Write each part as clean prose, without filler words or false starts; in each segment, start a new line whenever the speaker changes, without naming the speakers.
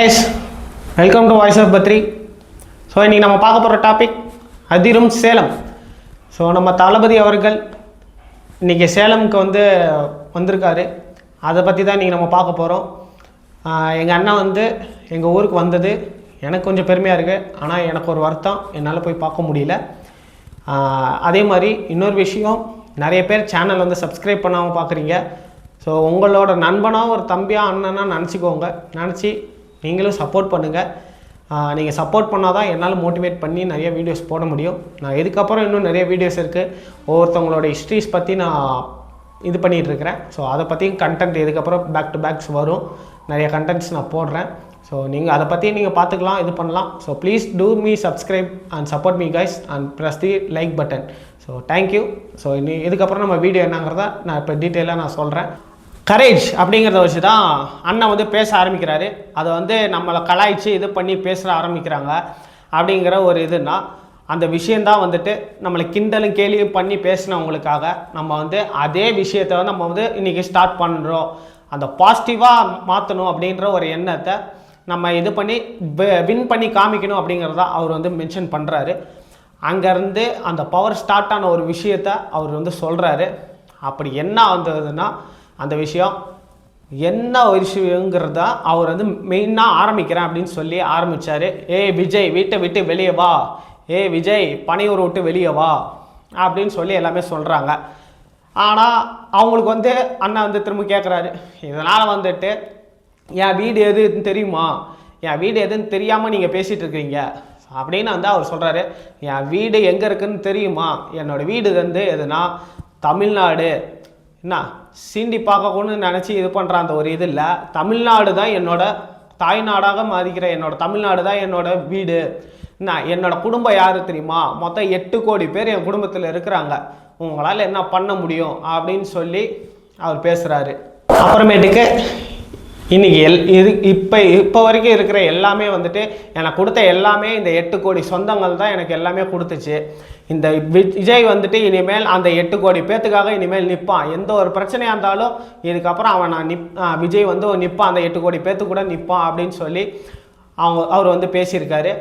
Guys, welcome to Voice of Batri. So இன்றைக்கி நம்ம பார்க்க போகிற டாபிக் அதிரும் சேலம். ஸோ நம்ம தளபதி அவர்கள் இன்றைக்கி சேலமுக்கு வந்திருக்காரு. அதை பற்றி தான் இன்றைக்கி நம்ம பார்க்க போகிறோம். எங்கள் அண்ணன் எங்கள் ஊருக்கு வந்தது எனக்கு கொஞ்சம் பெருமையாக இருக்குது. ஆனால் எனக்கு ஒரு வருத்தம், என்னால் போய் பார்க்க முடியல. அதே மாதிரி இன்னொரு விஷயம், நிறைய பேர் சேனல் சப்ஸ்கிரைப் பண்ணாமல் பார்க்குறீங்க. ஸோ உங்களோட நண்பனாக ஒரு தம்பியாக அண்ணனாக நினச்சிக்கோங்க. நினச்சி நீங்களும் சப்போர்ட் பண்ணுங்கள். நீங்கள் சப்போர்ட் பண்ணால் தான் என்னால் மோட்டிவேட் பண்ணி நிறைய வீடியோஸ் போட முடியும். நான் இதுக்கப்புறம் இன்னும் நிறைய வீடியோஸ் இருக்குது. ஒவ்வொருத்தவங்களோட ஹிஸ்ட்ரிஸ் பற்றி நான் இது பண்ணிகிட்ருக்கிறேன். ஸோ அதை பற்றியும் கண்டென்ட் இதுக்கப்புறம் பேக் டு பேக்ஸ் வரும். நிறைய கண்டென்ட்ஸ் நான் போடுறேன். ஸோ நீங்கள் அதை பற்றி நீங்கள் பார்த்துக்கலாம், இது பண்ணலாம். So please do me subscribe and support me guys and press the like button. So thank you. So இதுக்கப்புறம் நம்ம வீடியோ என்னங்கிறத நான் இப்போ டீட்டெயிலாக நான் சொல்கிறேன். கரேஜ் அப்படிங்கிறத வச்சு தான் அண்ணன் பேச ஆரம்பிக்கிறாரு. அதை நம்மளை கலாய்ச்சி இது பண்ணி பேச ஆரம்பிக்கிறாங்க. அப்படிங்கிற ஒரு இதுனா அந்த விஷயந்தான் நம்மளை கிண்டலும் கேலியும் பண்ணி பேசினவங்களுக்காக நம்ம அதே விஷயத்தை நம்ம இன்றைக்கி ஸ்டார்ட் பண்ணுறோம். அந்த பாசிட்டிவாக மாற்றணும் அப்படின்ற ஒரு எண்ணத்தை நம்ம இது பண்ணி வின் பண்ணி காமிக்கணும் அப்படிங்கிறத அவர் மென்ஷன் பண்ணுறாரு. அங்கேருந்து அந்த பவர் ஸ்டார்ட் ஆன ஒரு விஷயத்தை அவர் சொல்கிறாரு. அப்படி என்ன வந்ததுன்னா, அந்த விஷயம் என்ன விஷயங்கிறத அவர் மெயினாக ஆரம்பிக்கிறேன் அப்படின்னு சொல்லி ஆரம்பித்தார். விஜய் வீட்டை விட்டு வெளியே வா, விஜய் பனையூரை விட்டு வெளியே வா அப்படின்னு சொல்லி எல்லாமே சொல்கிறாங்க. ஆனால் அவங்களுக்கு அண்ணன் திரும்ப கேட்குறாரு, இதனால் என் வீடு எதுன்னு தெரியுமா, என் வீடு எதுன்னு தெரியாமல் நீங்கள் பேசிகிட்டு இருக்கிறீங்க அப்படின்னு அவர் சொல்கிறாரு. என் வீடு எங்கே இருக்குதுன்னு தெரியுமா, என்னோடய வீடு எதுனா தமிழ்நாடு. என்ன சீண்டி பார்க்கணும்னு நினச்சி இது பண்ணுற அந்த ஒரு இது இல்லை. தமிழ்நாடு தான் என்னோட தாய்நாடாக மதிக்கிற என்னோட தமிழ்நாடு தான் என்னோட வீடு. என்னோட குடும்பம் யார் தெரியுமா, மொத்தம் 8 கோடி பேர் என் குடும்பத்தில் இருக்கிறாங்க. உங்களால் என்ன பண்ண முடியும் அப்படின்னு சொல்லி அவர் பேசுகிறாரு. அப்புறமேட்டுக்கு இன்றைக்கி இப்போ வரைக்கும் இருக்கிற எல்லாமே எனக்கு கொடுத்த எல்லாமே இந்த 8 கோடி சொந்தங்கள் தான் எனக்கு எல்லாமே கொடுத்துச்சு. இந்த விஜய் இனிமேல் அந்த 8 கோடி பேத்துக்காக இனிமேல் நிற்பான். எந்த ஒரு பிரச்சனையாக இருந்தாலும் இதுக்கப்புறம் அவன் விஜய் நிற்பான், அந்த 8 கோடி பேத்து கூட நிற்பான் அப்படின்னு சொல்லி அவர் பேசியிருக்காரு.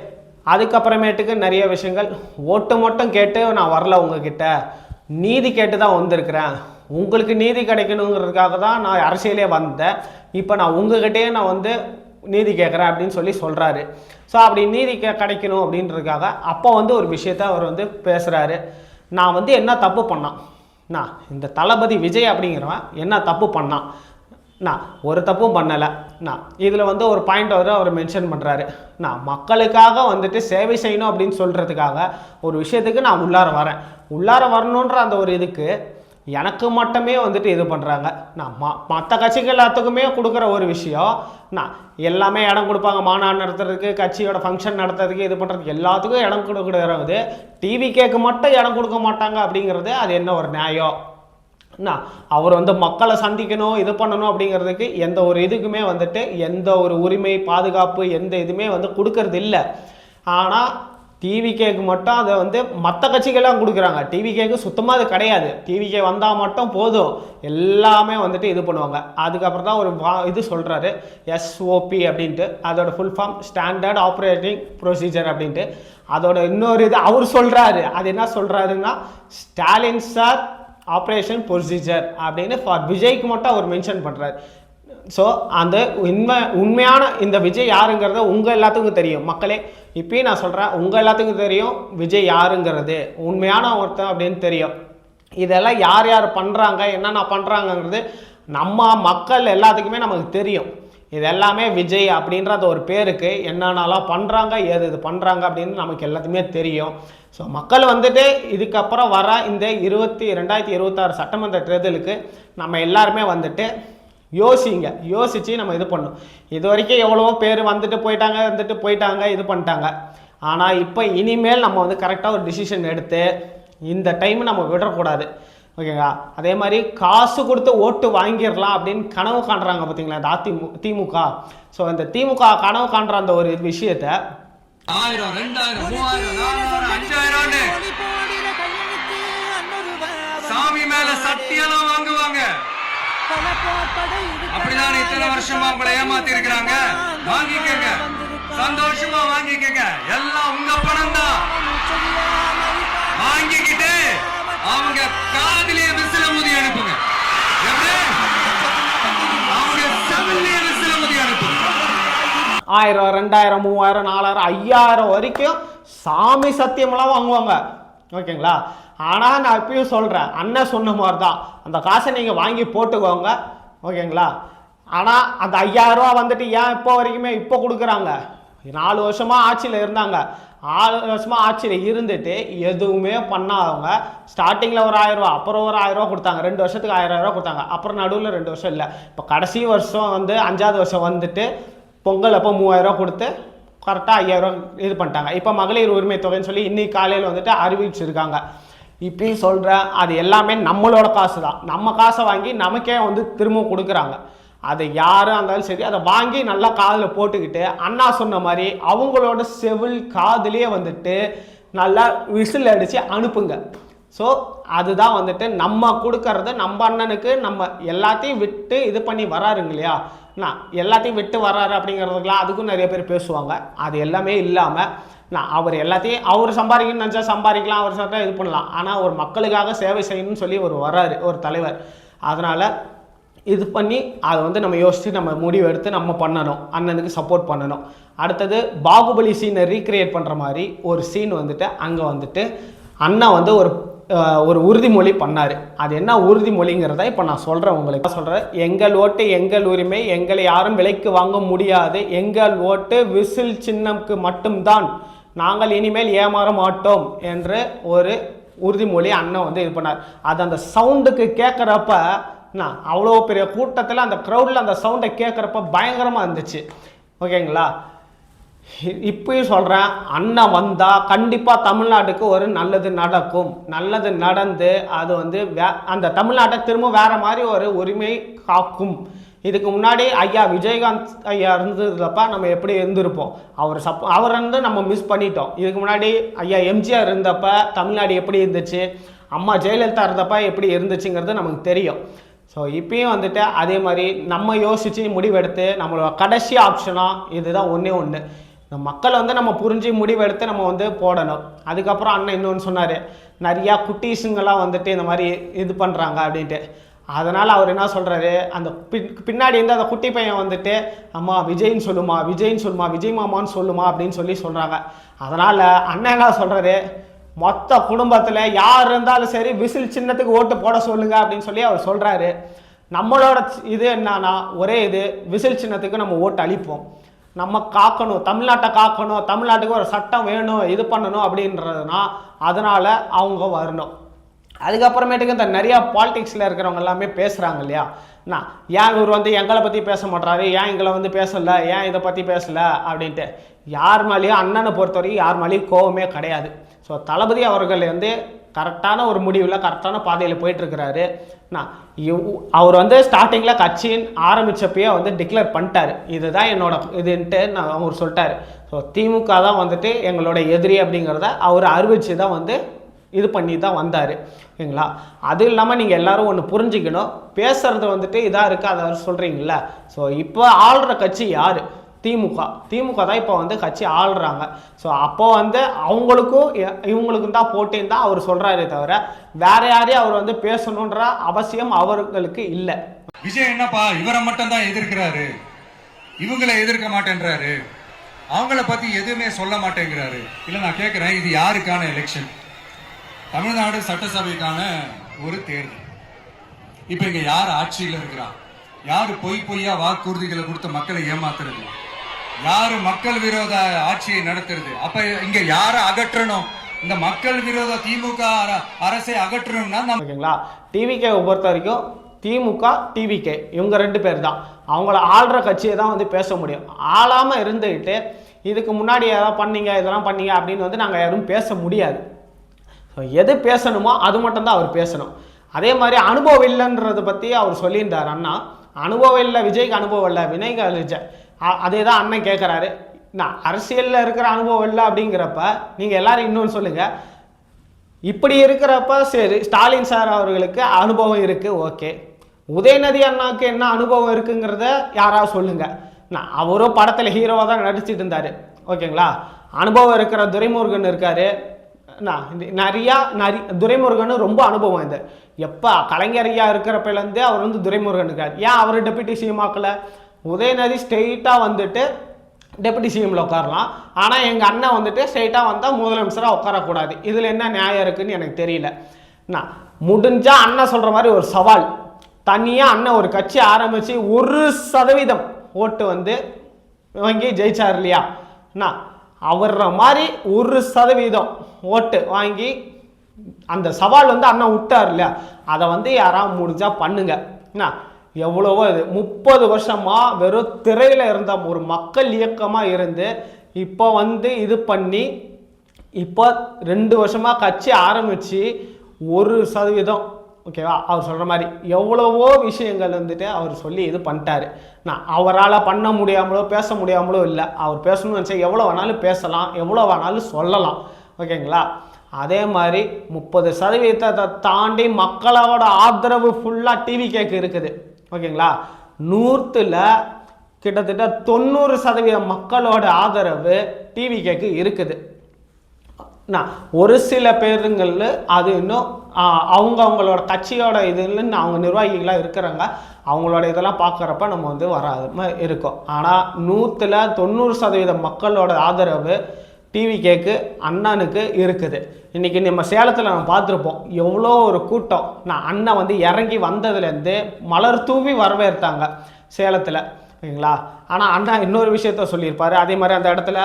அதுக்கப்புறமேட்டுக்கு நிறைய விஷயங்கள், ஓட்டு மட்டும் கேட்டு நான் வரல, உங்ககிட்ட நீதி கேட்டு தான் வந்திருக்கிறேன். உங்களுக்கு நீதி கிடைக்கணுங்கிறதுக்காக தான் நான் அரசியலே வந்தேன். இப்போ நான் உங்ககிட்டயே நான் நீதி கேட்குறேன் அப்படின்னு சொல்லி சொல்கிறாரு. ஸோ அப்படி நீதி கிடைக்கணும் அப்படின்றதுக்காக அப்போ ஒரு விஷயத்த அவர் பேசுகிறாரு. நான் என்ன தப்பு பண்ணான், நான் இந்த தளபதி விஜய் அப்படிங்கிறவன் என்ன தப்பு பண்ணான், நான் ஒரு தப்பும் பண்ணலை. நான் இதில் ஒரு பாயிண்ட் அவர் மென்ஷன் பண்ணுறாரு. நான் மக்களுக்காக சேவை செய்யணும் அப்படின்னு சொல்கிறதுக்காக ஒரு விஷயத்துக்கு நான் உள்ளார வரணுன்ற அந்த ஒரு இதுக்கு எனக்கு மட்டுமே இது பண்ணுறாங்க. நான் மற்ற கட்சிகள் எல்லாத்துக்குமே கொடுக்குற ஒரு விஷயம், நான் எல்லாமே இடம் கொடுப்பாங்க, மாநாடு நடத்துறதுக்கு, கட்சியோட ஃபங்க்ஷன் நடத்துறதுக்கு, இது பண்ணுறதுக்கு எல்லாத்துக்கும் இடம் கொடுக்குறது. டிவிகேக்கு மட்டும் இடம் கொடுக்க மாட்டாங்க அப்படிங்கிறது அது என்ன ஒரு நியாயம்? அவர் மக்களை சந்திக்கணும், இது பண்ணணும் அப்படிங்கிறதுக்கு எந்த ஒரு இதுக்குமே எந்த ஒரு உரிமை பாதுகாப்பு எந்த இதுவுமே கொடுக்கறது இல்லை. ஆனால் டிவிகேக்கு மட்டும் அதை மற்ற கட்சிகள்லாம் கொடுக்குறாங்க. டிவிகேக்கு சுத்தமாக அது கிடையாது. டிவிகே வந்தால் மட்டும் போதும், எல்லாமே இது பண்ணுவாங்க. அதுக்கப்புறம் தான் ஒரு இது சொல்கிறாரு, SOP அப்படின்ட்டு. அதோட full form standard operating procedure அப்படின்ட்டு. அதோட இன்னொரு இது அவர் சொல்கிறாரு. அது என்ன சொல்கிறாருன்னா, ஸ்டாலின் சார் ஆப்ரேஷன் ப்ரொசீஜர் அப்படின்னு ஃபார் விஜய்க்கு மட்டும் அவர் மென்ஷன் பண்ணுறாரு. ஸோ அந்த உண்மையான இந்த விஜய் யாருங்கிறத உங்கள் எல்லாத்துக்கும் தெரியும் மக்களே. இப்பயும் நான் சொல்கிறேன், உங்கள் எல்லாத்துக்கும் தெரியும் விஜய் யாருங்கிறது, உண்மையான ஒருத்தன் அப்படின்னு தெரியும். இதெல்லாம் யார் யார் பண்ணுறாங்க, என்னென்ன பண்ணுறாங்கங்கிறது நம்ம மக்கள் எல்லாத்துக்குமே நமக்கு தெரியும். இது எல்லாமே விஜய் அப்படின்ற அந்த ஒரு பேருக்கு என்னென்னலாம் பண்ணுறாங்க, ஏது இது பண்ணுறாங்க அப்படின்னு நமக்கு எல்லாத்துக்குமே தெரியும். ஸோ மக்கள் இதுக்கப்புறம் வர இந்த 2026 சட்டமன்ற தேர்தலுக்கு நம்ம எல்லாருமே யோசித்து நம்ம இது பண்ணணும். இது வரைக்கும் எவ்வளவோ பேர் போயிட்டாங்க இது பண்ணிட்டாங்க. ஆனால் இப்போ இனிமேல் நம்ம கரெக்டாக ஒரு டிசிஷன் எடுத்து இந்த டைம் நம்ம விடக்கூடாது. ஓகேங்களா? அதே மாதிரி காசு கொடுத்து ஓட்டு வாங்கிடலாம் அப்படின்னு கனவு காண்றாங்க பார்த்தீங்களா இந்த திமுக. ஸோ இந்த திமுக கனவு காண்ற அந்த ஒரு விஷயத்தை 1000, 2000, 3000, 4000, 5000 சாமி மேல சட்டியெல்லாம் வாங்குவாங்க.
அப்படிதான் இத்தனை வருஷமா உங்களை ஏமாத்தி இருக்கிறாங்க. வாங்கிக்கங்க, சந்தோஷமா வாங்கிக்கங்க. எல்லாம் உங்க பணம் தான். வாங்கிக்கிட்டு அவங்க காதிலேயே விசில முதி அனுப்புங்க. அவங்க செவிலியே விசில முதி அனுப்புங்க.
1000, 2000, 3000, 4000, 5000 வரைக்கும் சாமி சத்தியமெல்லாம் வாங்குவாங்க. ஓகேங்களா? ஆனால் நான் இப்பயும் சொல்கிறேன், அண்ணன் சொன்ன மாதிரி தான் அந்த காசை நீங்கள் வாங்கி போட்டுக்கோங்க. ஓகேங்களா? ஆனால் அந்த 5000 ரூபா வந்துட்டு ஏன் இப்போ வரைக்குமே இப்போ கொடுக்குறாங்க? 4 வருஷமாக ஆட்சியில் இருந்தாங்க. 4 வருஷமாக ஆட்சியில் இருந்துட்டு எதுவுமே பண்ணாதவங்க ஸ்டார்டிங்கில் ஒரு 1000 ரூபா, அப்புறம் ஒரு 1000 ரூபா கொடுத்தாங்க. 2 வருஷத்துக்கு 1000 ரூபா கொடுத்தாங்க. அப்புறம் நடுவில் 2 வருஷம் இல்லை. இப்போ கடைசி வருஷம் வந்து 5ஆவது வருஷம் வந்துட்டு பொங்கல் அப்போ 3000 ரூபா கொடுத்து கரெக்டாக 5000 ரூபா இது பண்ணிட்டாங்க. இப்போ மகளிர் உரிமை தொகைன்னு சொல்லி இன்னைக்கு காலையில் வந்துட்டு அறிவிச்சிருக்காங்க. இப்பயும் சொல்கிறேன், அது எல்லாமே நம்மளோட காசு தான். நம்ம காசை வாங்கி நமக்கே வந்து திரும்ப கொடுக்குறாங்க. அதை யாரும் இருந்தாலும் சரி, அதை வாங்கி நல்லா காதில் போட்டுக்கிட்டு அண்ணா சொன்ன மாதிரி அவங்களோட செவில் காதுலேயே வந்துட்டு நல்லா விசில் அடித்து அனுப்புங்க. ஸோ அதுதான் வந்துட்டு நம்ம கொடுக்கறது. நம்ம அண்ணனுக்கு நம்ம எல்லாத்தையும் விட்டு இது பண்ணி வராருங்க இல்லையா? நான் எல்லாத்தையும் விட்டு வராரு அப்படிங்கிறதுக்கெலாம் அதுக்கும் நிறைய பேர் பேசுவாங்க. அது எல்லாமே இல்லாமல் நான் அவர் எல்லாத்தையும் அவர் சம்பாதிக்கணும்னு நினச்சா சம்பாதிக்கலாம், அவர் சொல்லிட்டா இது பண்ணலாம். ஆனால் ஒரு மக்களுக்காக சேவை செய்யணும்னு சொல்லி ஒரு வராரு ஒரு தலைவர். அதனால் இது பண்ணி அதை வந்து நம்ம யோசித்து நம்ம முடிவு எடுத்து நம்ம பண்ணணும், அண்ணனுக்கு சப்போர்ட் பண்ணணும். அடுத்தது பாகுபலி சீனை ரீக்ரியேட் பண்ணுற மாதிரி ஒரு சீன் வந்துட்டு அங்கே வந்துட்டு அண்ணன் வந்து ஒரு உறுதிமொழி பண்ணார். அது என்ன உறுதிமொழிங்கிறத இப்போ நான் சொல்கிறேன் உங்களுக்கு. சொல்கிறேன், எங்கள் ஓட்டு எங்கள் உரிமை, எங்களை யாரும் விலைக்கு வாங்க முடியாது, எங்கள் ஓட்டு விசில் சின்னம்க்கு மட்டும்தான், நாங்கள் இனிமேல் ஏமாற மாட்டோம் என்று ஒரு உறுதிமொழி அண்ணன் வந்து இது பண்ணார். அது அந்த சவுண்டுக்கு கேட்குறப்ப நான் அவ்வளோ பெரிய கூட்டத்தில் அந்த க்ரௌடில் அந்த சவுண்டை கேட்குறப்ப பயங்கரமாக இருந்துச்சு. ஓகேங்களா? இப்பயும் சொல்கிறேன், அண்ணன் வந்தால் கண்டிப்பாக தமிழ்நாட்டுக்கு ஒரு நல்லது நடக்கும். நல்லது நடந்து அது வந்து அந்த தமிழ்நாட்டை திரும்ப வேறு மாதிரி ஒரு உரிமை காக்கும். இதுக்கு முன்னாடி ஐயா விஜயகாந்த் ஐயா இருந்ததுலப்ப நம்ம எப்படி இருந்திருப்போம்? அவர் வந்து நம்ம மிஸ் பண்ணிட்டோம். இதுக்கு முன்னாடி ஐயா எம்ஜிஆர் இருந்தப்ப தமிழ்நாடு எப்படி இருந்துச்சு, அம்மா ஜெயலலிதா இருந்தப்ப எப்படி இருந்துச்சுங்கிறது நமக்கு தெரியும். ஸோ இப்பயும் வந்துட்டு அதே மாதிரி நம்ம யோசித்து முடிவெடுத்து நம்மளோட கடைசி ஆப்ஷனாக இதுதான் ஒன்று. நம்ம மக்கள் வந்து நம்ம புரிஞ்சு முடிவெடுத்து நம்ம வந்து போடணும். அதுக்கப்புறம் அண்ணன் இன்னொன்று சொன்னார், நிறையா குட்டீஸுங்கெல்லாம் வந்துட்டு இந்த மாதிரி இது பண்ணுறாங்க அப்படின்ட்டு. அதனால் அவர் என்ன சொல்கிறாரு, அந்த பின்னாடி இருந்து அந்த குட்டி பையன் வந்துட்டு அம்மா விஜய்ன்னு சொல்லுமா, விஜய்ன்னு சொல்லுமா, விஜய் மாமான்னு சொல்லுமா அப்படின்னு சொல்கிறாங்க. அதனால் அண்ணன் என்ன சொல்கிறாரு, மொத்த குடும்பத்தில் யார் இருந்தாலும் சரி விசில் சின்னத்துக்கு ஓட்டு போட சொல்லுங்க அப்படின்னு சொல்லி அவர் சொல்கிறாரு. நம்மளோட இது என்னன்னா ஒரே இது, விசில் சின்னத்துக்கு நம்ம ஓட்டு அளிப்போம். நம்ம காக்கணும், தமிழ்நாட்டை காக்கணும், தமிழ்நாட்டுக்கு ஒரு சட்டம் வேணும், இது பண்ணணும் அப்படின்றதுனா அதனால் அவங்க வரணும். அதுக்கப்புறமேட்டுக்கு இந்த நிறையா பாலிடிக்ஸில் இருக்கிறவங்க எல்லாமே பேசுகிறாங்க இல்லையா? ஏன் இவர் வந்து எங்களை பற்றி பேச மாட்டாரு, ஏன் எங்களை வந்து பேசலை, ஏன் இதை பற்றி பேசலை அப்படின்ட்டு. யார் மேலேயும் அண்ணனை பொறுத்தவரைக்கும் யார் மேலேயும் கோபமே கிடையாது. ஸோ தளபதி அவர்கள் வந்து கரெக்டான ஒரு முடிவில் கரெக்டான பாதையில் போயிட்டுருக்கிறாரு. அவர் வந்து ஸ்டார்டிங்கில் கட்சியின் ஆரம்பித்தப்பயே வந்து டிக்ளேர் பண்ணிட்டார், இதுதான் என்னோட இதுன்ட்டு அவர் சொல்லிட்டார். ஸோ திமுக தான் வந்துட்டு எங்களோட எதிரி அப்படிங்கிறத அவர் அறிவித்து தான் வந்து இது பண்ணி தான் வந்தார். ஓகேங்களா? அது இல்லாமல் நீங்கள் எல்லோரும் ஒன்று புரிஞ்சுக்கணும், பேசுகிறது வந்துட்டு இதாக இருக்குது அதை சொல்கிறீங்கள. ஸோ இப்போ ஆள்ற கட்சி யார்? திமுக தான் இப்போ வந்து கட்சி ஆள்றாங்க. ஸோ அப்போ வந்து அவங்களுக்கும் இவங்களுக்கும் தான் போட்டின்னு தான் அவர் சொல்கிறாரே தவிர வேற யாரையும் அவர் வந்து பேசணுன்ற அவசியம் அவர்களுக்கு இல்லை.
விஜய் என்னப்பா இவரை மட்டும் தான் எதிர்க்கிறாரு, இவங்களை எதிர்க்க மாட்டேன்றாரு, அவங்கள பற்றி எதுவுமே சொல்ல மாட்டேங்கிறாரு. இல்லை நான் கேட்குறேன், இது யாருக்கான எலெக்ஷன்? தமிழ்நாடு சட்டசபைக்கான ஒரு தேர்தல். இப்போ இங்கே யார் ஆட்சியில் இருக்கிறா? யாரு பொய்யா வாக்குறுதிகளை கொடுத்த மக்களை ஏமாத்துறது? யாரு மக்கள் விரோத ஆட்சியை நடத்துறது? அப்ப இங்க யார அகற்றணும்? இந்த மக்கள் விரோத திமுக அரசை அகற்றணும்னா
ஓகேங்களா? டிவிகே பொறுத்த வரைக்கும் திமுக டிவிகே இவங்க 2 பேர் தான். அவங்கள ஆள்ற கட்சியை தான் வந்து பேச முடியும். ஆளாமல் இருந்துக்கிட்டு இதுக்கு முன்னாடி எதாவது பண்ணீங்க இதெல்லாம் பண்ணீங்க அப்படின்னு வந்து நாங்கள் யாரும் பேச முடியாது. ஸோ எது பேசணுமோ அது மட்டும்தான் அவர் பேசணும். அதே மாதிரி அனுபவம் இல்லைன்றதை பற்றி அவர் சொல்லியிருந்தார் அண்ணா. அனுபவம் இல்லை விஜய்க்கு, அனுபவம் இல்லை வினய்க்கு விஜய். அதே தான் அண்ணன் கேட்குறாரு. அரசியலில் இருக்கிற அனுபவம் இல்லை அப்படிங்கிறப்ப நீங்கள் எல்லாரும் இன்னொன்று சொல்லுங்கள். இப்படி இருக்கிறப்ப சரி, ஸ்டாலின் சார் அவர்களுக்கு அனுபவம் இருக்குது, ஓகே. உதயநிதி அண்ணாவுக்கு என்ன அனுபவம் இருக்குங்கிறத யாராவது சொல்லுங்க. நான் அவரும் படத்தில் ஹீரோவாக தான் நடிச்சிட்டு இருந்தார். ஓகேங்களா, அனுபவம் இருக்கிற துரைமுருகன் இருக்காரு. நிறையா துரைமுருகன் ரொம்ப அனுபவம். இது எப்போ கலைஞர் ஐயா இருக்கிறப்பிலேருந்தே அவர் வந்து துரைமுருகன் இருக்கார். ஏன் அவர் டெப்யூட்டி சிஎம் ஆக்கல? உதயநிதி ஸ்ட்ரெயிட்டாக வந்துட்டு டெப்யூட்டி சிஎம்ல உட்காரலாம். ஆனால் எங்கள் அண்ணன் வந்துட்டு ஸ்ட்ரெயிட்டாக வந்தால் முதலமைச்சராக உட்காரக்கூடாது. இதில் என்ன நியாயம் இருக்குன்னு எனக்கு தெரியல. முடிஞ்சால் அண்ணன் சொல்கிற மாதிரி ஒரு சவால், தனியாக அண்ணன் ஒரு கட்சி ஆரம்பித்து 1% ஓட்டு வந்து வாங்கி ஜெயிச்சார் இல்லையா, அவர் மாதிரி 1% ஓட்டு வாங்கி அந்த சவால் வந்து அண்ணன் விட்டார் இல்லையா, அதை வந்து யாராவது முடிஞ்சா பண்ணுங்க. எவ்வளவோ இது 30 வருஷமா வெறும் திரையில இருந்த ஒரு மக்கள் இயக்கமா இருந்து இப்போ வந்து இது பண்ணி இப்போ 2 வருஷமா கட்சி ஆரம்பிச்சு 1%, ஓகேவா, அவர் சொல்ற மாதிரி எவ்வளவோ விஷயங்கள் வந்துட்டு அவர் சொல்லி இது பண்ணிட்டாரு. அவரால் பண்ண முடியாமலோ பேச முடியாமலோ இல்லை. அவர் பேசணும்னு நினச்சா எவ்வளோ வேணாலும் பேசலாம், எவ்வளோ வேணாலும் சொல்லலாம். ஓகேங்களா, அதே மாதிரி 30% தாண்டி மக்களோட ஆதரவு ஃபுல்லாக டிவிகேக்கு இருக்குது. ஓகேங்களா, 100ல் கிட்டத்தட்ட 90% மக்களோட ஆதரவு டிவிகேக்கு இருக்குது. ஒரு சில பேருங்கள் அது இன்னும் அவங்களோட கட்சியோட இதுன்னு அவங்க நிர்வாகிகளாக இருக்கிறாங்க, அவங்களோட இதெல்லாம் பார்க்குறப்ப நம்ம வந்து வராது இருக்கும். ஆனால் 100ல் 90% மக்களோட ஆதரவு டிவிகேக்கு அண்ணனுக்கு இருக்குது. இன்றைக்கி நம்ம சேலத்தில் நம்ம பார்த்துருப்போம் எவ்வளோ ஒரு கூட்டம். அண்ணன் வந்து இறங்கி வந்ததுலேருந்து மலர் தூவி வரவேற்றாங்க சேலத்தில். ஓகேங்களா, ஆனால் அண்ணா இன்னொரு விஷயத்த சொல்லியிருப்பாரு. அதே மாதிரி அந்த இடத்துல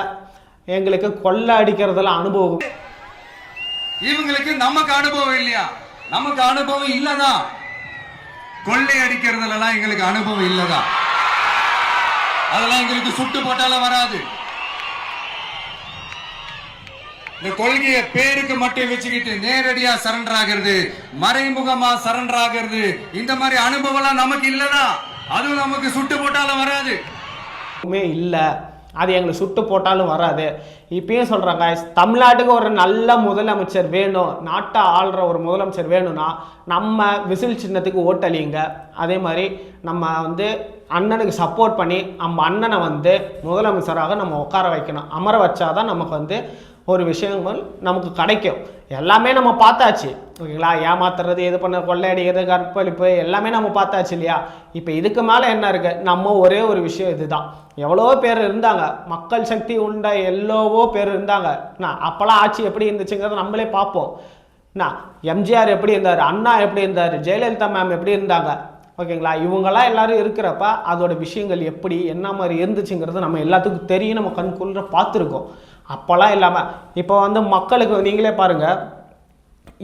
எங்களுக்கு கொள்ளை அடிக்கிறதுல அனுபவம்,
இவங்களுக்கு நமக்கு அனுபவம் இல்லையா? நமக்கு அனுபவம் இல்லதான். கொள்ளை அடிக்கிறதுலாம் எங்களுக்கு அனுபவம் இல்லதான். அதெல்லாம் எங்களுக்கு சுட்டு போட்டாலும் வராது. இந்த கொள்கையை பேருக்கு மட்டும் வச்சுக்கிட்டு நேரடியா சரண்டர் ஆகிறது, மறைமுகமா சரண்டர் ஆகிறது, இந்த மாதிரி அனுபவம் நமக்கு இல்லதான். அதுவும் நமக்கு சுட்டு போட்டாலும் வராது
இல்லை. அது எங்களுக்கு சுட்டு போட்டாலும் வராது. இப்பயும் சொல்கிறாங்க, தமிழ்நாட்டுக்கு ஒரு நல்ல முதலமைச்சர் வேணும், நாட்டை ஆள்ற ஒரு முதலமைச்சர் வேணும்னா நம்ம விசில் சின்னத்துக்கு ஓட்டளிங்க. அதே மாதிரி நம்ம வந்து அண்ணனுக்கு சப்போர்ட் பண்ணி நம்ம அண்ணனை வந்து முதலமைச்சராக நம்ம உட்கார வைக்கணும். அமர வச்சாதான் நமக்கு வந்து ஒரு விஷயங்கள் நமக்கு கிடைக்கும். எல்லாமே நம்ம பார்த்தாச்சு. ஓகேங்களா, ஏமாத்துறது, இது பண்ண, கொள்ளையடிக்கிறது, கற்பழிப்பு எல்லாமே நம்ம பார்த்தாச்சு இல்லையா. இப்போ இதுக்கு மேலே என்ன இருக்குது? நம்ம ஒரே ஒரு விஷயம் இதுதான். எவ்வளவோ பேர் இருந்தாங்க, மக்கள் சக்தி உண்ட எவ்வளவோ பேர் இருந்தாங்க. அப்போல்லாம் ஆட்சி எப்படி இருந்துச்சுங்கிறத நம்மளே பார்ப்போம். எம்ஜிஆர் எப்படி இருந்தார், அண்ணா எப்படி இருந்தார், ஜெயலலிதா மேம் எப்படி இருந்தாங்க. ஓகேங்களா, இவங்கெல்லாம் எல்லாரும் இருக்கிறப்ப அதோட விஷயங்கள் எப்படி என்ன மாதிரி இருந்துச்சுங்கிறது நம்ம எல்லாத்துக்கும் தெரியும், நம்ம கண்குள்ள பார்த்துருக்கோம். அப்போல்லாம் இல்லாமல் இப்போ வந்து மக்களுக்கு நீங்களே பாருங்கள்,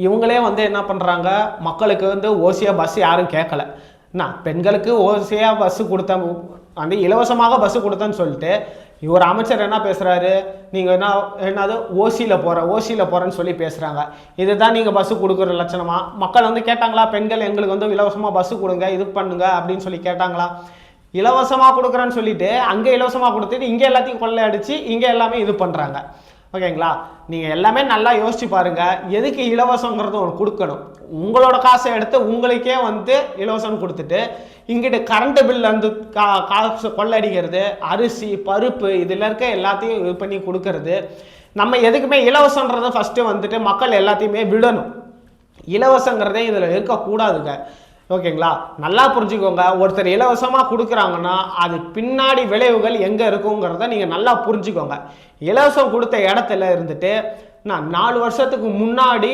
இவங்களே வந்து என்ன பண்ணுறாங்க, மக்களுக்கு வந்து ஓசியாக பஸ் யாரும் கேட்கல. பெண்களுக்கு ஓசியாக பஸ்ஸு கொடுத்தேன், வந்து இலவசமாக பஸ்ஸு கொடுத்தேன்னு சொல்லிட்டு இவர் அமைச்சர் என்ன பேசுகிறாரு, நீங்கள் என்னது ஓசியில் போகிறேன்னு சொல்லி பேசுகிறாங்க. இதுதான் நீங்கள் பஸ்ஸு கொடுக்குற லட்சணமா? மக்கள் வந்து கேட்டாங்களா, பெண்கள் எங்களுக்கு வந்து இலவசமாக பஸ்ஸு கொடுங்க, இது பண்ணுங்க அப்படின்னு சொல்லி கேட்டாங்களா? இலவசமாக கொடுக்குறேன்னு சொல்லிட்டு அங்கே இலவசமாக கொடுத்துட்டு இங்கே எல்லாத்தையும் கொள்ளை அடித்து இங்கே எல்லாமே இது பண்ணுறாங்க. ஓகேங்களா, நீங்கள் எல்லாமே நல்லா யோசிச்சு பாருங்கள். எதுக்கு இலவசங்கிறது ஒன்று கொடுக்கணும்? உங்களோட காசை எடுத்து உங்களுக்கே வந்து இலவசம் கொடுத்துட்டு இங்கிட்டு கரண்ட் பில் வந்து காசு கொள்ளடிக்கிறது, அரிசி பருப்பு இதில் இருக்க எல்லாத்தையும் இது பண்ணி கொடுக்கறது. நம்ம எதுக்குமே இலவசன்றதை ஃபஸ்ட்டு வந்துட்டு மக்கள் எல்லாத்தையுமே விடணும். இலவசங்கிறதே இதில் இருக்கக்கூடாதுங்க. ஓகேங்களா, நல்லா புரிஞ்சுக்கோங்க. ஒருத்தர் இலவசமாக கொடுக்குறாங்கன்னா அது பின்னாடி விளைவுகள் எங்கே இருக்குங்கிறத நீங்கள் நல்லா புரிஞ்சுக்கோங்க. இலவசம் கொடுத்த இடத்துல இருந்துட்டு 4 வருஷத்துக்கு முன்னாடி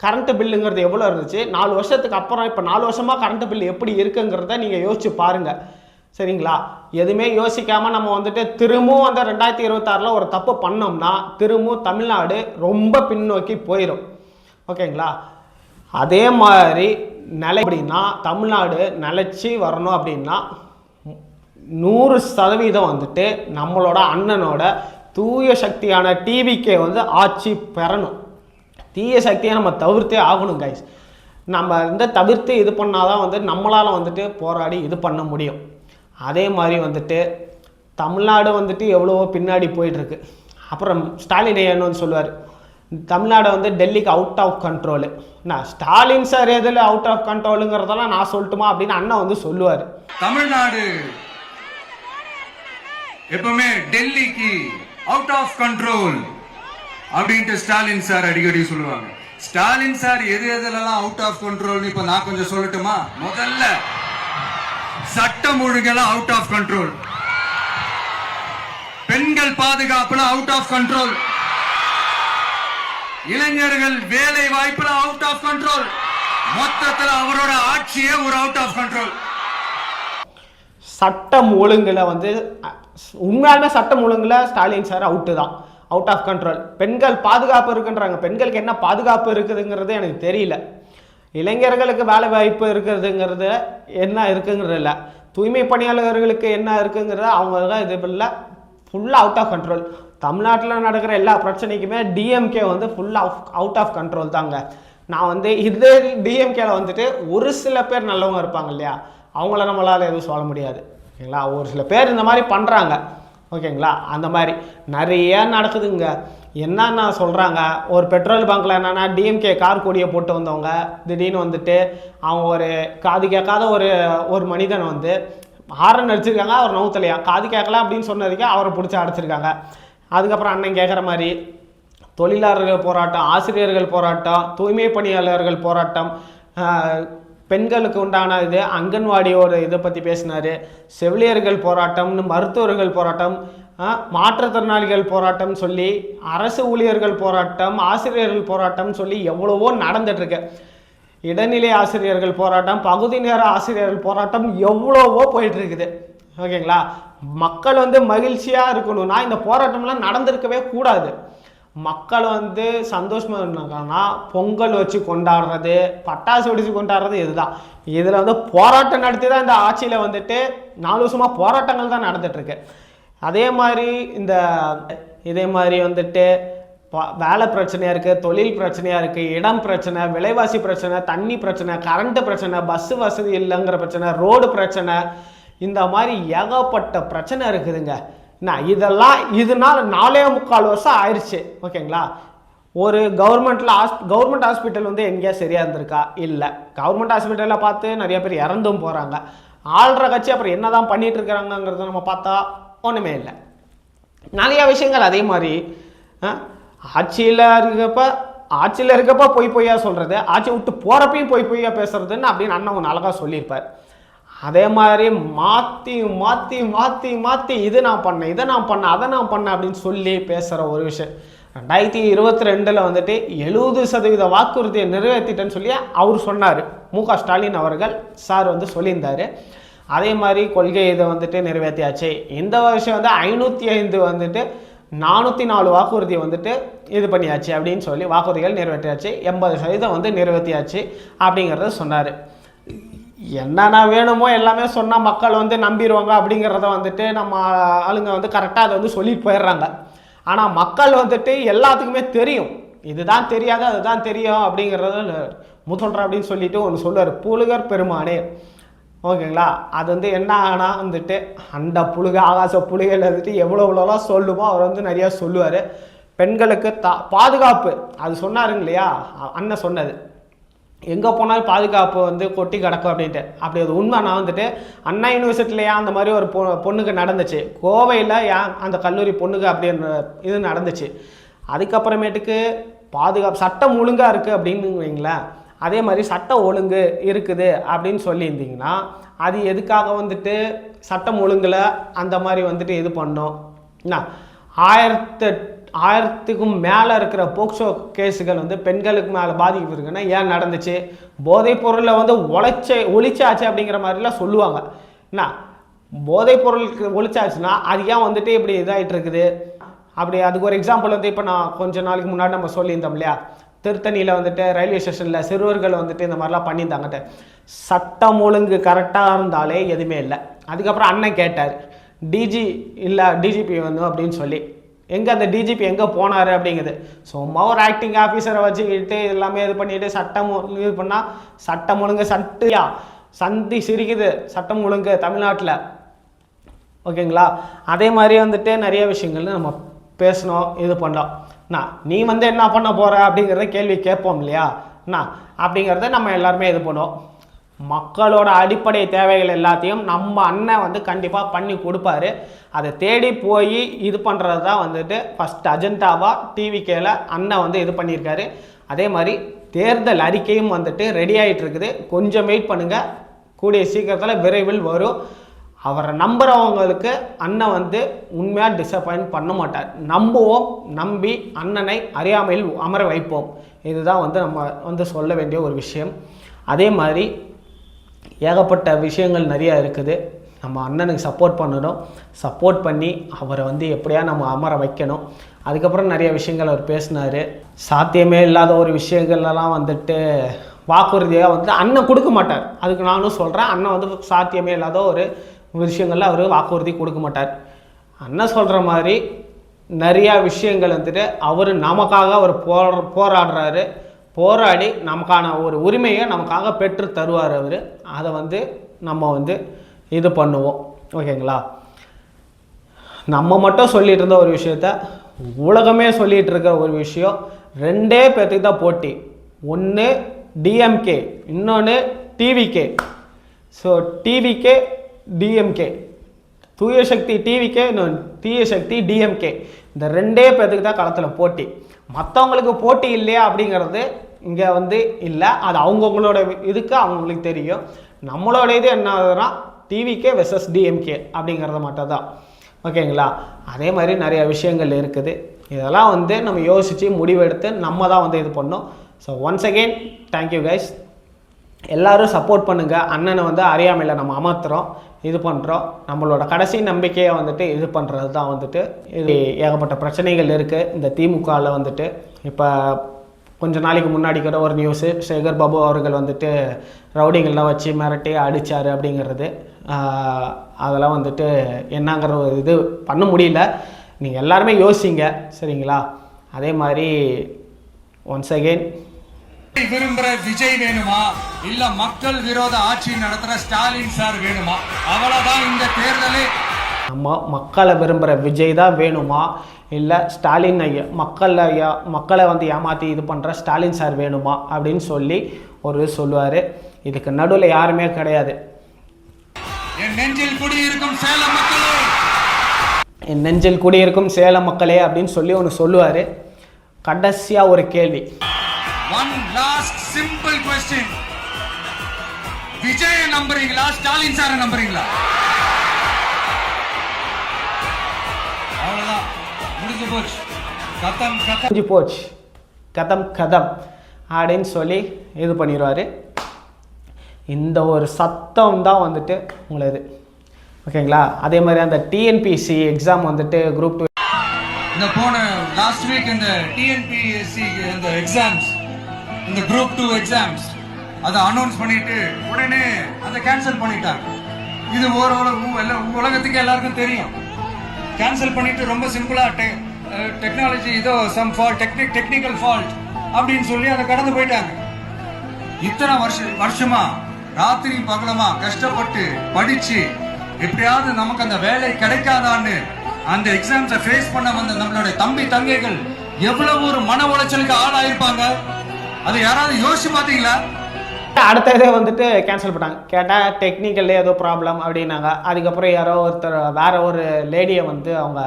கரண்ட்டு பில்லுங்கிறது எவ்வளோ இருந்துச்சு, 4 வருஷத்துக்கு அப்புறம் இப்போ 4 வருஷமாக கரண்ட்டு பில் எப்படி இருக்குங்கிறத நீங்கள் யோசிச்சு பாருங்கள். சரிங்களா, எதுவுமே யோசிக்காமல் நம்ம வந்துட்டு திரும்பவும் வந்து 2026 ஒரு தப்பு பண்ணோம்னா திரும்பவும் தமிழ்நாடு ரொம்ப பின்னோக்கி போயிடும். ஓகேங்களா, அதே மாதிரி நிலை அப்படின்னா தமிழ்நாடு நிலைச்சி வரணும் அப்படின்னா 100% வந்துட்டு நம்மளோட அண்ணனோட தூய சக்தியான டிவிக்கே வந்து ஆட்சி பெறணும். தீய சக்தியை நம்ம தவிர்த்தே ஆகணும் கைஸ். நம்ம வந்து தவிர்த்து இது பண்ணாதான் வந்து நம்மளால் வந்துட்டு போராடி இது பண்ண முடியும். அதே மாதிரி வந்துட்டு தமிழ்நாடு வந்துட்டு எவ்வளவோ பின்னாடி போயிட்டுருக்கு. அப்புறம் ஸ்டாலின் ஐயன் வந்து சொல்லுவார், தமிழ்நாடு வந்து டெல்லிக்கு அவுட் ஆஃப் கண்ட்ரோலு. நான் ஸ்டாலின் சார் எதில் அவுட் ஆஃப் கண்ட்ரோலுங்கிறதெல்லாம் நான் சொல்லட்டுமா அப்படின்னு அண்ணன் வந்து சொல்லுவார்.
தமிழ்நாடு எப்பவுமே டெல்லிக்கு அவுட் ஆஃப் கண்ட்ரோல் அப்படின்ட்டு ஸ்டாலின் சார் அடிக்கடி சொல்லுவாங்க. ஸ்டாலின் சார் எது எதுலாம் அவுட் ஆஃப் கண்ட்ரோல் இப்ப நான் கொஞ்சம் சொல்லட்டுமா? முதல்ல சட்டம் ஒழுங்கெல்லாம் அவுட் ஆஃப் கண்ட்ரோல், பெண்கள் பாதுகாப்புல அவுட் ஆஃப் கண்ட்ரோல், இளைஞர்கள் வேலை வாய்ப்புல அவுட் ஆஃப் கண்ட்ரோல், மொத்தத்தில் அவரோட ஆட்சியே ஒரு அவுட் ஆஃப் கண்ட்ரோல்.
சட்டம் ஒழுங்குல வந்து உண்மையாலுமே சட்டம் ஒழுங்குல ஸ்டாலின் சார் அவுட்டு தான், அவுட் ஆஃப் கண்ட்ரோல். பெண்கள் பாதுகாப்பு இருக்குன்றாங்க, பெண்களுக்கு என்ன பாதுகாப்பு இருக்குதுங்கிறது எனக்கு தெரியல. இளைஞர்களுக்கு வேலை வாய்ப்பு இருக்கிறதுங்கிறது என்ன இருக்குங்கிறது இல்லை, தூய்மை பணியாளர்களுக்கு என்ன இருக்குங்கிறது அவங்க தான் இது இல்லை, ஃபுல்லாக அவுட் ஆஃப் கண்ட்ரோல். தமிழ்நாட்டில் நடக்கிற எல்லா பிரச்சனைக்குமே டிஎம்கே வந்து ஃபுல்லாக அவுட் ஆஃப் கண்ட்ரோல் தாங்க. நான் வந்து இது டிஎம்கேல வந்துட்டு ஒரு சில பேர் நல்லவங்க இருப்பாங்க இல்லையா, அவங்கள நம்மளால் எதுவும் சொல்ல முடியாது ஓகேங்களா. ஒரு சில பேர் இந்த மாதிரி பண்ணுறாங்க ஓகேங்களா. அந்த மாதிரி நிறைய நடக்குதுங்க. என்னன்னா சொல்கிறாங்க, ஒரு பெட்ரோல் பங்க்கில் என்னென்னா டிஎம்கே கார் கொடியை போட்டு வந்தவங்க திடீர்னு வந்துட்டு அவங்க ஒரு காது கேட்காத ஒரு மனிதன் வந்து ஹாரன் அடிச்சிருக்காங்க, அவர் நவுத்தலையா, காது கேட்கல அப்படின்னு சொன்னதுக்கே அவரை பிடிச்சி அடைச்சிருக்காங்க. அதுக்கப்புறம் அண்ணன் கேட்குற மாதிரி தொழிலாளர்கள் போராட்டம், ஆசிரியர்கள் போராட்டம், தூய்மை பணியாளர்கள் போராட்டம், பெண்களுக்கு உண்டான இது அங்கன்வாடியோட இதை பற்றி பேசினார், செவிலியர்கள் போராட்டம்னு, மருத்துவர்கள் போராட்டம், மாற்றுத்திறனாளிகள் போராட்டம் சொல்லி, அரசு ஊழியர்கள் போராட்டம், ஆசிரியர்கள் போராட்டம் சொல்லி எவ்வளவோ நடந்துட்டுருக்கு. இடைநிலை ஆசிரியர்கள் போராட்டம், பகுதி நேர ஆசிரியர்கள் போராட்டம் எவ்வளவோ போயிட்டுருக்குது ஓகேங்களா. மக்கள் வந்து மகிழ்ச்சியாக இருக்கணும்னா இந்த போராட்டம்லாம் நடந்திருக்கவே கூடாது. மக்கள் வந்து சந்தோஷமாக இருந்தாங்கன்னா பொங்கல் வச்சு கொண்டாடுறது, பட்டாசு வெடிச்சு கொண்டாடுறது இதுதான். இதில் வந்து போராட்டம் நடத்தி தான் இந்த ஆட்சியில் வந்துட்டு 4 வருஷமாக போராட்டங்கள் தான் நடந்துகிட்ருக்கு. இதே மாதிரி வந்துட்டு வேலை பிரச்சனையாக இருக்குது, தொழில் பிரச்சனையாக இருக்குது, இடம் பிரச்சனை, விலைவாசி பிரச்சனை, தண்ணி பிரச்சனை, கரண்ட்டு பிரச்சனை, பஸ்ஸு வசதி இல்லைங்கிற பிரச்சனை, ரோடு பிரச்சனை, இந்த மாதிரி ஏகப்பட்ட பிரச்சனை இருக்குதுங்க. இதனால் 4.25 வருஷம் ஆயிடுச்சு ஓகேங்களா. ஒரு கவர்மெண்ட் ஹாஸ்பிட்டல் வந்து எங்கேயா சரியாக இருந்திருக்கா? இல்லை. கவர்மெண்ட் ஹாஸ்பிட்டலில் பார்த்து நிறைய பேர் இறந்தும் போகிறாங்க. ஆள்ற கட்சி அப்புறம் என்ன தான் பண்ணிகிட்டு இருக்கிறாங்கிறத நம்ம பார்த்தா ஒன்றுமே இல்லை. நிறையா விஷயங்கள் அதே மாதிரி ஆட்சியில் இருக்கப்ப பொய்யா சொல்கிறது, ஆட்சி விட்டு போகிறப்பையும் பொய்யா பேசுறதுன்னு அப்படின்னு அண்ணன் ஒன்று அழகாக சொல்லியிருப்பார். அதே மாதிரி மாற்றி மாற்றி மாற்றி மாற்றி இதை நான் பண்ணேன் அதை நான் பண்ணேன் அப்படின்னு சொல்லி பேசுகிற ஒரு விஷயம். 2022 வந்துட்டு 70% வாக்குறுதியை நிறைவேற்றிட்டேன்னு சொல்லி அவர் சொன்னார். மு.க. ஸ்டாலின் அவர்கள் சார் வந்து சொல்லியிருந்தார். அதே மாதிரி கொள்கை இதை வந்துட்டு நிறைவேற்றியாச்சு. இந்த வருஷம் வந்து 505 வந்துட்டு 404 வாக்குறுதி வந்துட்டு இது பண்ணியாச்சு அப்படின்னு சொல்லி வாக்குறுதிகள் நிறைவேற்றியாச்சு, 80% வந்து நிறைவேற்றியாச்சு அப்படிங்கிறத சொன்னார். என்னென்ன வேணுமோ எல்லாமே சொன்னால் மக்கள் வந்து நம்பிடுவாங்க அப்படிங்கிறத வந்துட்டு நம்ம ஆளுங்க வந்து கரெக்டாக அதை வந்து சொல்லிட்டு போயிடுறாங்க. ஆனால் மக்கள் வந்துட்டு எல்லாத்துக்குமே தெரியும், இதுதான் தெரியாது அதுதான் தெரியும் அப்படிங்கிறத சொல்கிறேன் அப்படின்னு சொல்லிட்டு ஒன்று சொல்லுவார், புழுகர் பெருமானே ஓகேங்களா. அது வந்து என்ன ஆனால் வந்துட்டு அந்த ஆகாச புழுகையில் வந்துட்டு எவ்வளோலாம் சொல்லுமோ அவர் வந்து நிறையா சொல்லுவார். பெண்களுக்கு பாதுகாப்பு அது சொன்னாருங்க இல்லையா அண்ணன் சொன்னது, எங்கே போனாலும் பாதுகாப்பு வந்து கொட்டி கிடக்கும் அப்படின்ட்டு. அப்படி அது உண்மை. நான் வந்துட்டு அண்ணா யூனிவர்சிட்டிலையா அந்த மாதிரி ஒரு பொண்ணுக்கு நடந்துச்சு, கோவையில் ஏன் அந்த கல்லூரி பொண்ணுக்கு அப்படின்ற இது நடந்துச்சு. அதுக்கப்புறமேட்டுக்கு பாதுகாப்பு சட்டம் ஒழுங்காக இருக்குது அப்படின்னு வைங்களேன். அதே மாதிரி சட்ட ஒழுங்கு இருக்குது அப்படின்னு சொல்லியிருந்தீங்கன்னா அது எதுக்காக வந்துட்டு சட்டம் ஒழுங்கில் அந்த மாதிரி வந்துட்டு இது பண்ணோம். என்ன 1000க்கும் மேலே இருக்கிற போக்சோ கேஸுகள் வந்து பெண்களுக்கு மேலே பாதிப்பு இருக்குன்னா ஏன் நடந்துச்சு? போதைப் பொருளை வந்து ஒழிச்சாச்சு அப்படிங்கிற மாதிரிலாம் சொல்லுவாங்க. என்ன போதைப் பொருளுக்கு ஒழிச்சாச்சுன்னா அது ஏன் வந்துட்டு இப்படி இதாகிட்டு இருக்குது? அப்படி அதுக்கு ஒரு எக்ஸாம்பிள் வந்து இப்போ நான் கொஞ்ச நாளைக்கு முன்னாடி நம்ம சொல்லியிருந்தோம் இல்லையா, திருத்தணியில் வந்துட்டு ரயில்வே ஸ்டேஷனில் சிறுவர்கள் வந்துட்டு இந்த மாதிரிலாம் பண்ணியிருந்தாங்கட்டு. சட்டம் ஒழுங்கு கரெக்டாக இருந்தாலே எதுவுமே இல்லை. அதுக்கப்புறம் அண்ணன் கேட்டார் டிஜிபி வந்து அப்படின்னு சொல்லி, எங்கே அந்த டிஜிபி எங்கே போனார் அப்படிங்குது. சும்மா ஒரு ஆக்டிங் ஆஃபீஸரை வச்சுக்கிட்டு எல்லாமே இது பண்ணிட்டு சட்டம் இது பண்ணால் சட்டம் ஒழுங்கு சந்தி சிரிக்குது சட்டம் ஒழுங்கு தமிழ்நாட்டில் ஓகேங்களா. அதே மாதிரி வந்துட்டு நிறைய விஷயங்கள் நம்ம பேசணும் இது பண்ணோம். நீ வந்து என்ன பண்ண போகிற அப்படிங்கிறத கேள்வி கேட்போம் இல்லையா அப்படிங்கிறத நம்ம எல்லாருமே இது பண்ணுவோம். மக்களோட அடிப்படை தேவைகள் எல்லாத்தையும் நம்ம அண்ணன் வந்து கண்டிப்பாக பண்ணி கொடுப்பாரு. அதை தேடி போய் இது பண்ணுறது தான் வந்துட்டு ஃபஸ்ட் அஜெண்டாவாக டிவிகேல அண்ணன் வந்து இது பண்ணியிருக்காரு. அதே மாதிரி தேர்தல் அறிக்கையும் வந்துட்டு ரெடி ஆகிட்டு இருக்குது. கொஞ்சம் வெயிட் பண்ணுங்கள், கூடிய சீக்கிரத்தில் விரைவில் வரும். அவரை நம்புகிறவங்களுக்கு அண்ணன் வந்து உண்மையாக டிசப்பாயின்ட் பண்ண மாட்டார். நம்புவோம், நம்பி அண்ணனை அறியாமையில் அமர வைப்போம். இதுதான் வந்து நம்ம வந்து சொல்ல வேண்டிய ஒரு விஷயம். அதே மாதிரி ஏகப்பட்ட விஷயங்கள் நிறையா இருக்குது. நம்ம அண்ணனுக்கு சப்போர்ட் பண்ணணும், சப்போர்ட் பண்ணி அவரை வந்து எப்படியா நம்ம அமர வைக்கணும். அதுக்கப்புறம் நிறைய விஷயங்கள் அவர் பேசினார். சாத்தியமே இல்லாத ஒரு விஷயங்கள்லாம் வந்துட்டு வாக்குறுதியாக வந்து அண்ணன் கொடுக்க மாட்டார். அதுக்கு நானும் சொல்கிறேன், அண்ணன் வந்து சாத்தியமே இல்லாத ஒரு விஷயங்களில் அவர் வாக்குறுதி கொடுக்க மாட்டார். அண்ணன் சொல்கிற மாதிரி நிறையா விஷயங்கள் வந்துட்டு அவர் நமக்காக அவர் போராடுறாரு. போராடி நமக்கான ஒரு உரிமையை நமக்காக பெற்று தருவார் அவர். அதை வந்து நம்ம வந்து இது பண்ணுவோம். ஓகேங்களா? நம்ம மட்டும் சொல்லிகிட்டு இருந்த ஒரு விஷயத்த உலகமே சொல்லிகிட்டு இருக்கிற ஒரு விஷயம், 2 பேர்த்துக்கு தான் போட்டி. ஒன்று டிஎம்கே, இன்னொன்று டிவிகே. ஸோ டிவிகே டிஎம்கே, தூய சக்தி டிவிகே, இன்னொன்று தீய சக்தி டிஎம்கே. இந்த 2 பேர்த்துக்கு தான் களத்தில் போட்டி. மற்றவங்களுக்கு போட்டி இல்லையா அப்படிங்கிறது இங்கே வந்து இல்லை. அது அவங்கவுங்களோட இதுக்கு அவங்களுக்கு தெரியும். நம்மளோட இது என்ன ஆகுதுன்னா டிவிகே வெர்சஸ் டிஎம்கே அப்படிங்கிறத மட்டும் தான். ஓகேங்களா? அதே மாதிரி நிறைய விஷயங்கள் இருக்குது. இதெல்லாம் வந்து நம்ம யோசித்து முடிவெடுத்து நம்ம தான் வந்து இது பண்ணோம். So once again thank you guys. எல்லோரும் சப்போர்ட் பண்ணுங்கள். அண்ணனை வந்து அறியாமையில் நம்ம அமர்த்துறோம், இது பண்ணுறோம். நம்மளோட கடைசி நம்பிக்கையை வந்துட்டு இது பண்ணுறது தான் வந்துட்டு. இது ஏகப்பட்ட பிரச்சனைகள் இருக்குது இந்த திமுகவில் வந்துட்டு. இப்போ கொஞ்ச நாளைக்கு முன்னாடி கூட ஒரு நியூஸு, சேகர் பாபு அவர்கள் வந்துட்டு ரவுடிங்கள்லாம் வச்சு மிரட்டி அடித்தார் அப்படிங்கிறது. அதெல்லாம் வந்துட்டு என்னங்கிற ஒரு இது பண்ண முடியல. நீங்கள் எல்லாருமே யோசிங்க, சரிங்களா? அதே மாதிரி ஒன்ஸ் அகெயின்
விரும்புற விஜய் வேணுமா, இல்ல மக்கள் விரோத ஆட்சி நடத்துற ஸ்டாலின் சார் வேணுமா? அவ்வளவுதான் இந்த தேர்தலே.
நம்ம மக்களை விரும்புகிற விஜய் தான் வேணுமா, இல்லை ஸ்டாலின் ஐயா மக்களை வந்து ஏமாற்றி இது பண்ணுற ஸ்டாலின் சார் வேணுமா அப்படின்னு சொல்லி ஒரு சொல்லுவார். இதுக்கு நடுவில் யாருமே கிடையாது.
என் நெஞ்சில் குடியிருக்கும் சேலம் மக்களே,
என் நெஞ்சில் குடியிருக்கும் சேலம் மக்களே அப்படின்னு சொல்லி ஒன்று சொல்லுவார். கடைசியாக ஒரு கேள்வி,
one last simple question. Vijay நம்புறீங்களா, ஸ்டாலின் சாரை நம்புறீங்களா? அவ்வளவுதான், முடிஞ்சு போச்சு, கதம் கதம்
முடிஞ்சு போச்சு, கதம் கதம் அப்படின்னு சொல்லி இது பண்ணிடுவார். இந்த ஒரு சத்தம் தான் வந்துட்டு உங்களது. ஓகேங்களா? அதே மாதிரி அந்த டிஎன்பிசி எக்ஸாம் வந்துட்டு குரூப் 2
இந்த போன லாஸ்ட் வீக் இந்த டிஎன்பிஎஸ்சி இந்த எக்ஸாம்ஸ், இந்த குரூப் 2 எக்ஸாம்ஸ் அதை அனௌன்ஸ் பண்ணிட்டு உடனே அதை கேன்சல் பண்ணிட்டாங்க. இது உலகத்துக்கு எல்லாருக்கும் தெரியும். கேன்சல் பண்ணிட்டு ரொம்ப சிம்பிளா டெக்னாலஜி இதோ சம் ஃபால்ட், டெக்னிக்கல் ஃபால்ட் அப்படின்னு சொல்லி அதை கடந்து போயிட்டாங்க. இத்தனை வருஷமா ராத்திரி பகலமா கஷ்டப்பட்டு படிச்சு எப்படியாவது நமக்கு அந்த வேலை கிடைக்காதான்னு அந்த எக்ஸாம்ஸை ஃபேஸ் பண்ண வந்த நம்மளுடைய தம்பி தங்கைகள் எவ்வளவு ஒரு மன உளைச்சலுக்கு ஆளாயிருப்பாங்க. அது யாராவது யோசிச்சு பாத்தீங்களா?
அடுத்த இதே வந்துட்டு கேன்சல் பண்ணாங்க. கேட்டால் டெக்னிக்கல்லே ஏதோ ப்ராப்ளம் அப்படின்னாங்க. அதுக்கப்புறம் யாரோ ஒருத்தர் வேற ஒரு லேடியை வந்து அவங்க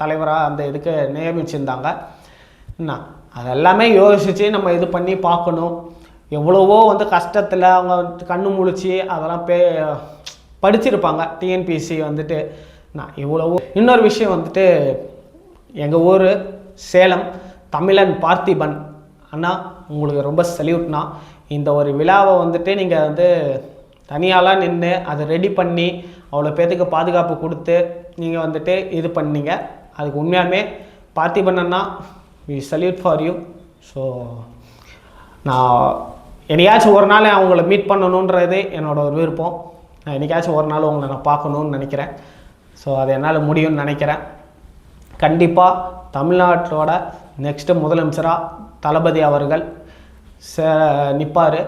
தலைவராக அந்த இதுக்கு நியமிச்சிருந்தாங்க. என்ன அதெல்லாமே யோசித்து நம்ம இது பண்ணி பார்க்கணும். எவ்வளவோ வந்து கஷ்டத்தில் அவங்க கண்ணு முழிச்சு அதெல்லாம் படிச்சிருப்பாங்க. டிஎன்பிசி வந்துட்டு நான் இவ்வளவோ. இன்னொரு விஷயம் வந்துட்டு எங்கள் ஊர் சேலம் தமிழன் பார்த்திபன் அண்ணா, உங்களுக்கு ரொம்ப சல்யூட்னா. இந்த ஒரு விழாவை வந்துட்டு நீங்கள் வந்து தனியாலாம் நின்று அதை ரெடி பண்ணி அவ்வளோ பேத்துக்கு பாதுகாப்பு கொடுத்து நீங்கள் வந்துட்டு இது பண்ணீங்க. அதுக்கு உண்மையாலுமே பார்த்திபன் அண்ணா, we salute for you. So நான் என்னைக்காச்சும் ஒரு நாள் அவங்கள மீட் பண்ணணுன்றது என்னோட ஒரு விருப்பம். நான் என்னைக்காச்சும் ஒரு நாள் உங்களை நான் பார்க்கணுன்னு நினைக்கிறேன். ஸோ அது என்னால் முடியும்னு நினைக்கிறேன். கண்டிப்பாக தமிழ்நாட்டோட நெக்ஸ்ட்டு முதலமைச்சராக தளபதி அவர்கள் நிற்பார்.